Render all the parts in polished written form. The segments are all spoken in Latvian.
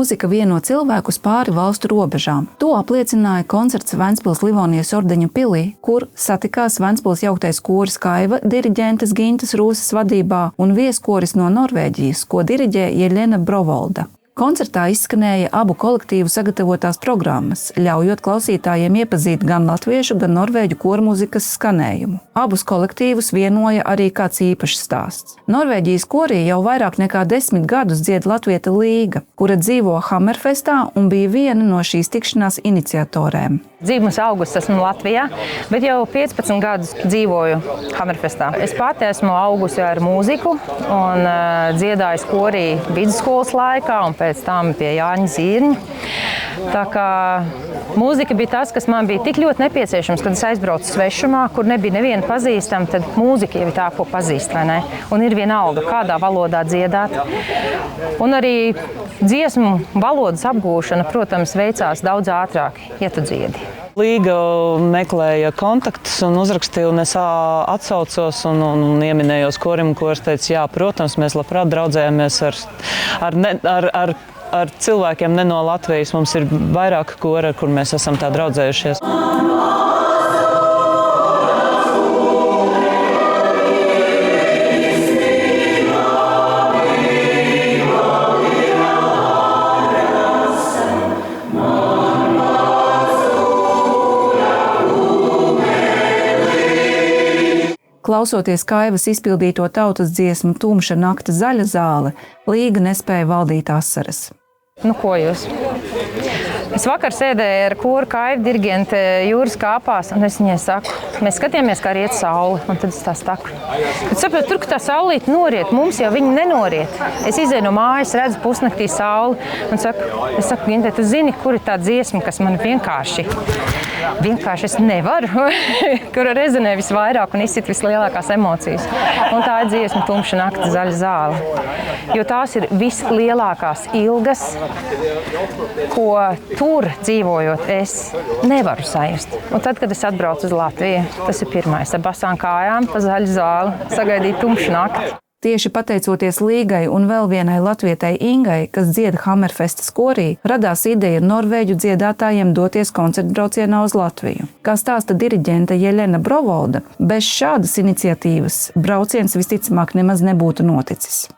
Mūzika vieno cilvēkus pāri valstu robežām. To apliecināja koncerts Ventspils Livonijas ordeņa pilī, kur satikās Ventspils jauktais koris Kaiva diriģentes Gintas Rūses vadībā un vieskoris no Norvēģijas, ko diriģē Jeļena Brovolda. Koncertā izskanēja abu kolektīvu sagatavotās programmas, ļaujot klausītājiem iepazīt gan latviešu, gan norvēģu kormūzikas skanējumu. Abus kolektīvus vienoja arī kāds īpašs stāsts. Norvēģijas korī jau vairāk nekā 10 gadus dzied latvieta Līga, kura dzīvo Hammerfestā un bija viena no šīs tikšanās iniciatorēm. Dzīves augusts esmu Latvijā, bet jau 15 gadus dzīvoju Hammerfestā. Es pati esmu augusi ar mūziku un dziedāju korī vidusskolas laikā un pēc tam pie Jāņa Zirņa. Tā kā mūzika bija tas, kas man bija tik ļoti nepieciešams, kad es aizbraucu svešumā, kur nebija neviena pazīstama, tad mūzika jau ir tā, ko pazīst, vai ne? Un ir vienalga, kādā valodā dziedāt. Un arī dziesmu valodas apgūšana, protams, veicās daudz ātrāk, ja tu dziedi. Līga meklēja kontaktus un uzrakstīja, un es atsaucos un ieminējos korim, kurs teica, jā, protams, mēs labprāt draudzējamies ar cilvēkiem ne no Latvijas. Mums ir vairāk kori, kur mēs esam tā draudzējušies. Klausoties Kaivas izpildīto tautas dziesmu Tumša nakta zaļa zāle, Līga nespēja valdīt asaras. Nu, ko jūs? Es vakar sēdēju ar koru Kaivu diriģente Jūras kāpās, un es viņai saku, mēs skatījāmies, kā riet saule, un tad es tā staku. Bet saprotu, tur, ka tā saulīte noriet, mums jau viņa nenoriet. Es izēju no mājas, redzu pusnaktī sauli, un es saku, Ginte, tu zini, kur ir tā dziesma, kas man vienkārši es nevaru, kura rezonē visvairāk un izsit vislielākās emocijas. Un tā ir dziesma Tumša nakta zaļa zāle. Jo tās ir vislielākās ilgas, ko tur dzīvojot es nevaru sajust. Un tad, kad es atbraucu uz Latviju, tas ir pirmais. Ar basām kājām pa zaļu zāli sagaidīt tumšu nakti. Tieši pateicoties Līgai un vēl vienai latvietai Ingai, kas dzieda Hammerfestas korī, radās ideja norvēģu dziedātājiem doties koncertbraucienā uz Latviju. Kā stāsta diriģente Jeļena Brovolda, bez šādas iniciatīvas brauciens visticamāk nemaz nebūtu noticis.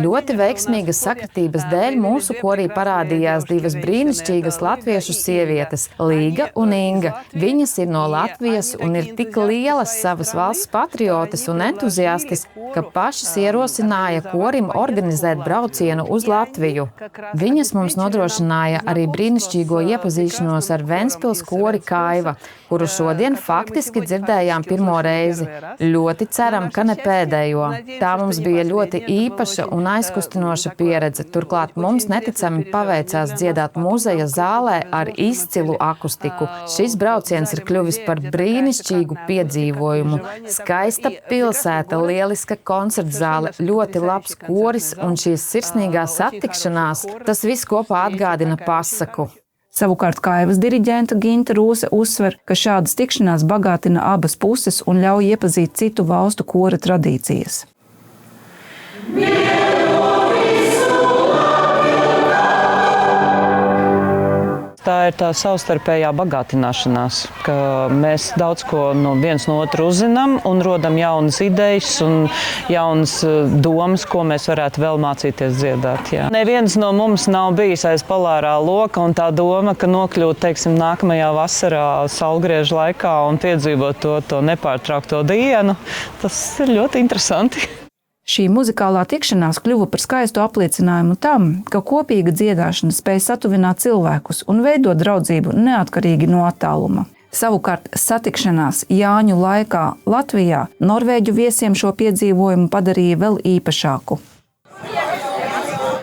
Ļoti veiksmīgas sakritības dēļ mūsu korī parādījās divas brīnišķīgas latviešu sievietes – Līga un Inga. Viņas ir no Latvijas un ir tik lielas savas valsts patriotes un entuziastes, ka pašas ierosināja korim organizēt braucienu uz Latviju. Viņas mums nodrošināja arī brīnišķīgo iepazīšanos ar Ventspils kori Kaiva, kuru šodien faktiski dzirdējām pirmo reizi. Ļoti ceram, ka ne pēdējo. Tā mums bija ļoti īpaša un aizkustinoša pieredze. Turklāt mums neticami paveicās dziedāt muzeja zālē ar izcilu akustiku. Šis brauciens ir kļuvis par brīnišķīgu piedzīvojumu. Skaista pilsēta, lieliska koncertzāle, ļoti labs koris un šīs sirsnīgās satikšanās, tas viss kopā atgādina pasaku. Savukārt Kaivas diriģente Ginta Rūse uzsver, ka šādas tikšanās bagātina abas puses un ļauj iepazīt citu valstu kora tradīcijas. Tā ir tā savstarpējā bagātināšanās, ka mēs daudz ko viens no otru uzzinām un rodam jaunas idejas un jaunas domas, ko mēs varētu vēl mācīties dziedāt. Jā. Neviens no mums nav bijis aiz polārā loka un tā doma, ka nokļūt, teiksim, nākamajā vasarā saulgriežu laikā un piedzīvot to nepārtraukto dienu, tas ir ļoti interesanti. Šī muzikālā tikšanās kļuva par skaistu apliecinājumu tam, ka kopīga dziedāšana spēj satuvināt cilvēkus un veidot draudzību neatkarīgi no attāluma. Savukārt satikšanās Jāņu laikā Latvijā norvēģu viesiem šo piedzīvojumu padarīja vēl īpašāku.